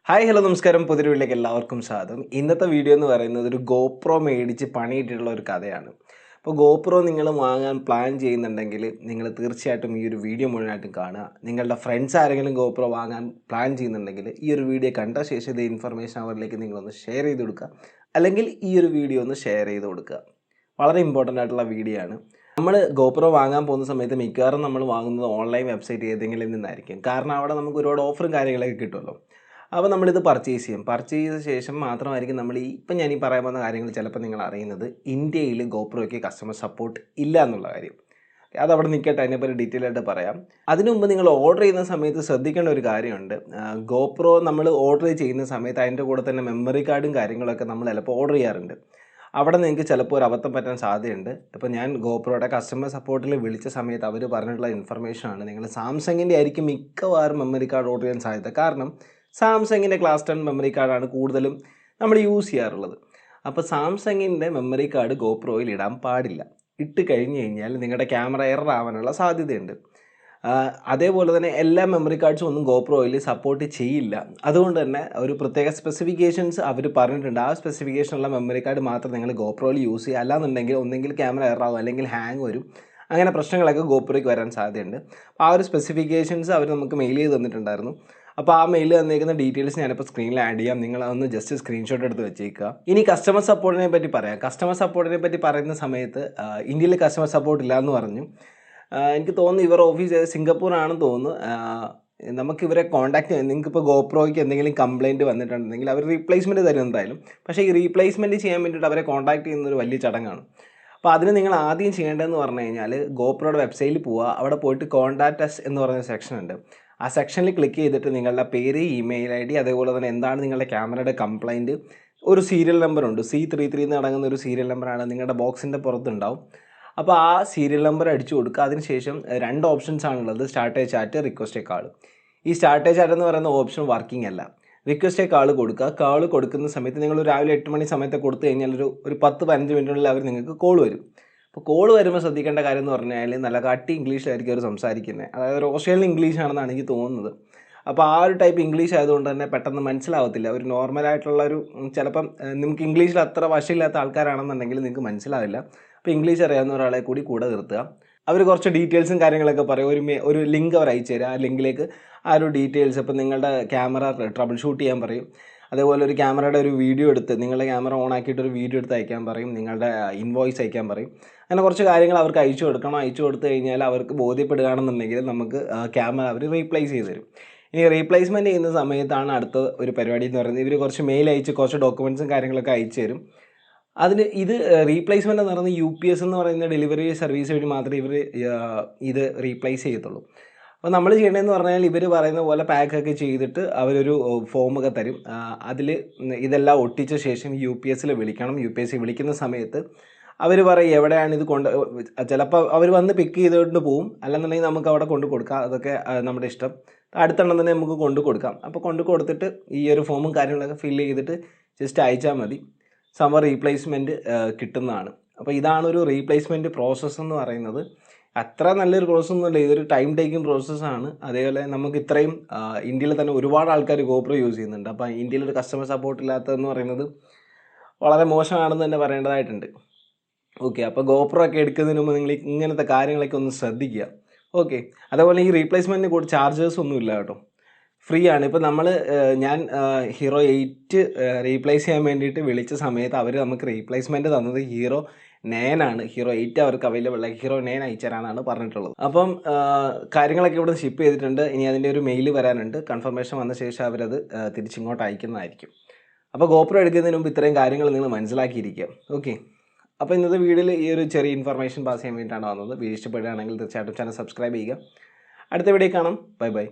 Hi hello നമസ്കാരം. പുതിയ വീട്ടിലേക്ക് എല്ലാവർക്കും സ്വാഗതം. ഇന്നത്തെ വീഡിയോ എന്ന് പറയുന്നത് ഒരു ഗോപ്രോ മേടിച്ച് പണിയിട്ടിട്ടുള്ള ഒരു കഥയാണ്. അപ്പോൾ ഗോപ്രോ നിങ്ങൾ വാങ്ങാൻ പ്ലാൻ ചെയ്യുന്നുണ്ടെങ്കിൽ നിങ്ങൾ തീർച്ചയായിട്ടും ഈ ഒരു വീഡിയോ മുഴുവനായിട്ടും കാണുക. നിങ്ങളുടെ ഫ്രണ്ട്സ് ആരെങ്കിലും ഗോപ്രോ വാങ്ങാൻ പ്ലാൻ ചെയ്യുന്നുണ്ടെങ്കിൽ ഈ ഒരു വീഡിയോ കണ്ട ശേഷം ഇത് ഇൻഫർമേഷൻ അവരിലേക്ക് നിങ്ങളൊന്ന് ഷെയർ ചെയ്ത് കൊടുക്കുക, അല്ലെങ്കിൽ ഈ ഒരു വീഡിയോ ഒന്ന് ഷെയർ ചെയ്ത് കൊടുക്കുക. വളരെ ഇമ്പോർട്ടൻ്റ് ആയിട്ടുള്ള വീഡിയോ ആണ്. നമ്മൾ ഗോപ്രോ വാങ്ങാൻ പോകുന്ന സമയത്ത് മിക്കവാറും നമ്മൾ വാങ്ങുന്നത് ഓൺലൈൻ വെബ്സൈറ്റ് ഏതെങ്കിലും നിന്നായിരിക്കും. കാരണം അവിടെ നമുക്ക് ഒരുപാട് ഓഫറും കാര്യങ്ങളൊക്കെ കിട്ടുമല്ലോ. അപ്പോൾ നമ്മളിത് പർച്ചേസ് ചെയ്ത ശേഷം മാത്രമായിരിക്കും നമ്മൾ ഇപ്പം ഞാൻ പറയാൻ പോകുന്ന കാര്യങ്ങൾ ചിലപ്പോൾ നിങ്ങൾ അറിയുന്നത് ഇന്ത്യയിൽ ഗോപ്രോയ്ക്ക് കസ്റ്റമർ സപ്പോർട്ട് ഇല്ല എന്നുള്ള കാര്യം. അതവിടെ നിൽക്കട്ടെ, അതിനെപ്പറ്റി ഡീറ്റെയിൽ ആയിട്ട് പറയാം. അതിനു മുമ്പ് നിങ്ങൾ ഓർഡർ ചെയ്യുന്ന സമയത്ത് ശ്രദ്ധിക്കേണ്ട ഒരു കാര്യമുണ്ട്. ഗോപ്രോ നമ്മൾ ഓർഡർ ചെയ്യുന്ന സമയത്ത് അതിൻ്റെ കൂടെ തന്നെ മെമ്മറി കാർഡും കാര്യങ്ങളൊക്കെ നമ്മൾ ചിലപ്പോൾ ഓർഡർ ചെയ്യാറുണ്ട്. അവിടെ നിങ്ങൾക്ക് ചിലപ്പോൾ ഒരു അബദ്ധം പറ്റാൻ സാധ്യതയുണ്ട്. ഇപ്പോൾ ഞാൻ ഗോപ്രോയുടെ കസ്റ്റമർ സപ്പോർട്ടിൽ വിളിച്ച സമയത്ത് അവർ പറഞ്ഞിട്ടുള്ള ഇൻഫർമേഷനാണ്, നിങ്ങൾ സാംസങ്ങിൻ്റെ ആയിരിക്കും മിക്കവാറും മെമ്മറി കാർഡ് ഓർഡർ ചെയ്യാൻ സാധ്യത. കാരണം സാംസങ്ങിൻ്റെ ക്ലാസ് 10 മെമ്മറി കാർഡാണ് കൂടുതലും നമ്മൾ യൂസ് ചെയ്യാറുള്ളത്. അപ്പോൾ സാംസങ്ങിൻ്റെ മെമ്മറി കാർഡ് ഗോപ്രോയിൽ ഇടാൻ പാടില്ല. ഇട്ട് കഴിഞ്ഞ് കഴിഞ്ഞാൽ നിങ്ങളുടെ ക്യാമറ എറർ ആവാനുള്ള സാധ്യതയുണ്ട്. അതേപോലെ തന്നെ എല്ലാ മെമ്മറി കാർഡ്സും ഒന്നും ഗോപ്രോയിൽ സപ്പോർട്ട് ചെയ്യില്ല. അതുകൊണ്ട് തന്നെ ഒരു പ്രത്യേക സ്പെസിഫിക്കേഷൻസ് അവർ പറഞ്ഞിട്ടുണ്ട്. ആ സ്പെസിഫിക്കേഷനുള്ള മെമ്മറി കാർഡ് മാത്രം നിങ്ങൾ ഗോപ്രോയിൽ യൂസ് ചെയ്യുക. അല്ലാന്നുണ്ടെങ്കിൽ ഒന്നെങ്കിൽ ക്യാമറ എറർ ആവും, അല്ലെങ്കിൽ ഹാങ് വരും. അങ്ങനെ പ്രശ്നങ്ങളൊക്കെ ഗോപ്രോയ്ക്ക് വരാൻ സാധ്യതയുണ്ട്. അപ്പോൾ ആ ഒരു സ്പെസിഫിക്കേഷൻസ് അവർ നമുക്ക് മെയിൽ ചെയ്ത് തന്നിട്ടുണ്ടായിരുന്നു. അപ്പോൾ ആ മെയിൽ തന്നിരിക്കുന്ന ഡീറ്റെയിൽസ് ഞാനിപ്പോൾ സ്ക്രീനിൽ ആഡ് ചെയ്യാം. നിങ്ങൾ അതൊന്ന് ജസ്റ്റ് സ്ക്രീൻഷോട്ട് എടുത്ത് വെച്ചേക്കുക. ഇനി കസ്റ്റമർ സപ്പോർട്ടിനെ പറ്റി പറയാം. കസ്റ്റമർ സപ്പോർട്ടിനെ പറ്റി പറയുന്ന സമയത്ത് ഇന്ത്യയിൽ കസ്റ്റമർ സപ്പോർട്ട് ഇല്ല എന്ന് പറഞ്ഞു. എനിക്ക് തോന്നുന്നു ഇവർ ഓഫീസ് സിംഗപ്പൂർ ആണെന്ന് തോന്നുന്നു. നമുക്ക് ഇവരെ കോൺടാക്ട് ചെയ്യാം. നിങ്ങൾക്കിപ്പോൾ ഗോപ്രോയ്ക്ക് എന്തെങ്കിലും കംപ്ലയിൻറ്റ് വന്നിട്ടുണ്ടെങ്കിൽ അവർ റീപ്ലേസ്മെൻറ്റ് തരും എന്തായാലും. പക്ഷേ ഈ റീപ്ലേസ്മെൻറ്റ് ചെയ്യാൻ വേണ്ടിയിട്ട് അവരെ കോൺടാക്ട് ചെയ്യുന്നൊരു വലിയ ചടങ്ങാണ്. അപ്പോൾ അതിന് നിങ്ങൾ ആദ്യം ചെയ്യേണ്ടതെന്ന് പറഞ്ഞു കഴിഞ്ഞാൽ ഗോപ്രോയുടെ വെബ്സൈറ്റിൽ പോവുക. അവിടെ പോയിട്ട് കോൺടാക്ട് അസ് എന്ന് പറഞ്ഞ സെക്ഷൻ ഉണ്ട്. ആ സെക്ഷനിൽ ക്ലിക്ക് ചെയ്തിട്ട് നിങ്ങളുടെ പേര്, ഇമെയിൽ ID, അതേപോലെ തന്നെ എന്താണ് നിങ്ങളുടെ ക്യാമറയുടെ കംപ്ലയിൻറ്റ്, ഒരു സീരിയൽ നമ്പറുണ്ട്. C33 എന്ന് അടങ്ങുന്ന ഒരു സീരിയൽ നമ്പറാണ് നിങ്ങളുടെ ബോക്സിൻ്റെ പുറത്തുണ്ടാവും. അപ്പോൾ ആ സീരിയൽ നമ്പർ അടിച്ചു കൊടുക്കുക. അതിനുശേഷം 2 ഓപ്ഷൻസ് ആണുള്ളത്: start a chat, request a call. ഈ സ്റ്റാർട്ട് എ ചാറ്റ് എന്ന് പറയുന്ന ഓപ്ഷൻ വർക്കിംഗ് അല്ല. റിക്വസ്റ്റ് എ കാൾ കൊടുക്കുക. കാൾ കൊടുക്കുന്ന സമയത്ത് നിങ്ങൾ രാവിലെ 8 മണി സമയത്ത് കൊടുത്തു കഴിഞ്ഞാൽ ഒരു 10-15 മിനിറ്റിനുള്ളിൽ അവർ നിങ്ങൾക്ക് കോൾ വരും. അപ്പോൾ കോൾ വരുമ്പോൾ ശ്രദ്ധിക്കേണ്ട കാര്യം എന്ന് പറഞ്ഞാൽ നല്ല കട്ടി ഇംഗ്ലീഷിലായിരിക്കും അവർ സംസാരിക്കുന്നത്. അതായത് ഒരു ഓസ്ട്രേലിയൻ ഇംഗ്ലീഷ് ആണെന്നാണ് എനിക്ക് തോന്നുന്നത്. അപ്പോൾ ആ ഒരു ടൈപ്പ് ഇംഗ്ലീഷ് ആയതുകൊണ്ട് തന്നെ പെട്ടെന്ന് മനസ്സിലാവത്തില്ല. ഒരു നോർമലായിട്ടുള്ളൊരു ചിലപ്പം നിങ്ങൾക്ക് ഇംഗ്ലീഷിൽ അത്ര വശമില്ലാത്ത ആൾക്കാരാണെന്നുണ്ടെങ്കിൽ നിങ്ങൾക്ക് മനസ്സിലാവില്ല. അപ്പോൾ ഇംഗ്ലീഷ് അറിയാവുന്ന ഒരാളെ കൂടെ നിർത്തുക. അവർ കുറച്ച് ഡീറ്റെയിൽസും കാര്യങ്ങളൊക്കെ പറയും. ഒരു ലിങ്ക് അവർ അയച്ചു തരാം. ആ ലിങ്കിലേക്ക് ആ ഒരു ഡീറ്റെയിൽസ്, ഇപ്പോൾ നിങ്ങളുടെ ക്യാമറ ട്രബിൾ ഷൂട്ട് ചെയ്യാൻ പറയും. അതേപോലെ ഒരു ക്യാമറയുടെ ഒരു വീഡിയോ എടുത്ത്, നിങ്ങളുടെ ക്യാമറ ഓൺ ആക്കിയിട്ട് ഒരു വീഡിയോ എടുത്ത് അയക്കാൻ പറയും. നിങ്ങളുടെ ഇൻവോയ്സ് അയക്കാൻ പറയും. അങ്ങനെ കുറച്ച് കാര്യങ്ങൾ അവർക്ക് അയച്ചു കൊടുക്കണം. അയച്ചു കൊടുത്തു കഴിഞ്ഞാൽ അവർക്ക് ബോധ്യപ്പെടുകയാണെന്നുണ്ടെങ്കിൽ നമുക്ക് ക്യാമറ അവർ റീപ്ലേസ് ചെയ്ത് തരും. ഇനി റീപ്ലേസ്മെൻറ്റ് ചെയ്യുന്ന സമയത്താണ് അടുത്ത ഒരു പരിപാടി എന്ന് പറയുന്നത്. ഇവർ കുറച്ച് മെയിൽ അയച്ച് കുറച്ച് ഡോക്യുമെൻറ്റ്സും കാര്യങ്ങളൊക്കെ അയച്ചു തരും. ഇത് റീപ്ലേസ്മെൻറ്റ് എന്ന് പറയുന്നത് UPS എന്ന് പറയുന്ന ഡെലിവറി സർവീസ് വഴി മാത്രമേ ഇവർ ഇത് റീപ്ലേസ് ചെയ്യത്തുള്ളൂ. അപ്പോൾ നമ്മൾ ചെയ്യേണ്ടതെന്ന് പറഞ്ഞാൽ ഇവർ പറയുന്ന പോലെ പാക്കൊക്കെ ചെയ്തിട്ട് അവരൊരു ഫോമൊക്കെ തരും. അതിൽ ഇതെല്ലാം ഒട്ടിച്ച ശേഷം UPS വിളിക്കണം. UPS വിളിക്കുന്ന സമയത്ത് അവർ പറയും എവിടെയാണ് ഇത് ചിലപ്പോൾ അവർ വന്ന് പിക്ക് ചെയ്തുകൊണ്ട് പോവും. അല്ലെന്നുണ്ടെങ്കിൽ നമുക്ക് അവിടെ കൊണ്ട് കൊടുക്കാം. അതൊക്കെ നമ്മുടെ ഇഷ്ടം. അടുത്തെണ്ണം തന്നെ നമുക്ക് കൊണ്ട് കൊടുക്കാം. അപ്പോൾ കൊണ്ട് കൊടുത്തിട്ട് ഈ ഒരു ഫോമും കാര്യങ്ങളൊക്കെ ഫില്ല് ചെയ്തിട്ട് ജസ്റ്റ് അയച്ചാൽ മതി. റീപ്ലേസ്മെൻറ്റ് കിട്ടുന്നതാണ്. അപ്പോൾ ഇതാണ് ഒരു റീപ്ലേസ്മെൻറ്റ് പ്രോസസ്സ് എന്ന് പറയുന്നത്. അത്ര നല്ലൊരു പ്രോസസ്സൊന്നുമില്ല. ഇതൊരു ടൈം ടേക്കിംഗ് പ്രോസസ്സാണ്. അതേപോലെ നമുക്ക് ഇത്രയും ഇന്ത്യയിൽ തന്നെ ഒരുപാട് ആൾക്കാർ ഗോപ്രോ യൂസ് ചെയ്യുന്നുണ്ട്. അപ്പോൾ ഇന്ത്യയിലൊരു കസ്റ്റമർ സപ്പോർട്ട് ഇല്ലാത്തതെന്ന് പറയുന്നത് വളരെ മോശമാണെന്ന് തന്നെ പറയേണ്ടതായിട്ടുണ്ട്. ഓക്കെ, അപ്പോൾ ഗോപ്രോ ഒക്കെ എടുക്കുന്നതിന് മുമ്പ് നിങ്ങൾ ഇങ്ങനത്തെ കാര്യങ്ങളൊക്കെ ഒന്ന് ശ്രദ്ധിക്കുക. ഓക്കെ, അതേപോലെ ഈ റീപ്ലേസ്മെൻറ്റിന് കൂടി ചാർജേഴ്സ് ഒന്നും ഇല്ല കേട്ടോ, ഫ്രീ ആണ്. ഇപ്പോൾ ഞാൻ ഹീറോ 8 റീപ്ലേസ് ചെയ്യാൻ വേണ്ടിയിട്ട് വിളിച്ച സമയത്ത് അവർ നമുക്ക് റീപ്ലേസ്മെൻറ്റ് തന്നത് ഹീറോ 9 ആണ്. ഹീറോ 8 അവർക്ക് അവൈലബിൾ ആയി. ഹീറോ 9 അയച്ചു തരാനാണ് പറഞ്ഞിട്ടുള്ളത്. അപ്പം കാര്യങ്ങളൊക്കെ ഇവിടെ ഷിപ്പ് ചെയ്തിട്ടുണ്ട്. ഇനി അതിൻ്റെ ഒരു മെയിൽ വരാനുണ്ട്. കൺഫർമേഷൻ വന്ന ശേഷം അവരത് തിരിച്ചിങ്ങോട്ട് അയക്കുന്നതായിരിക്കും. അപ്പോൾ ഗോപ്രോ എടുക്കുന്നതിന് മുമ്പ് ഇത്രയും കാര്യങ്ങൾ നിങ്ങൾ മനസ്സിലാക്കിയിരിക്കുക. ഓക്കെ, അപ്പോൾ ഇന്നത്തെ വീഡിയോയിൽ ഈ ഒരു ചെറിയ ഇൻഫർമേഷൻ പാസ് ചെയ്യാൻ വേണ്ടിയിട്ടാണ് വന്നത്. വീഡിയോ ഇഷ്ടപ്പെടുകയാണെങ്കിൽ തീർച്ചയായിട്ടും ചാനൽ സബ്സ്ക്രൈബ് ചെയ്യുക. അടുത്ത വീഡിയോ കാണാം. Bye bye.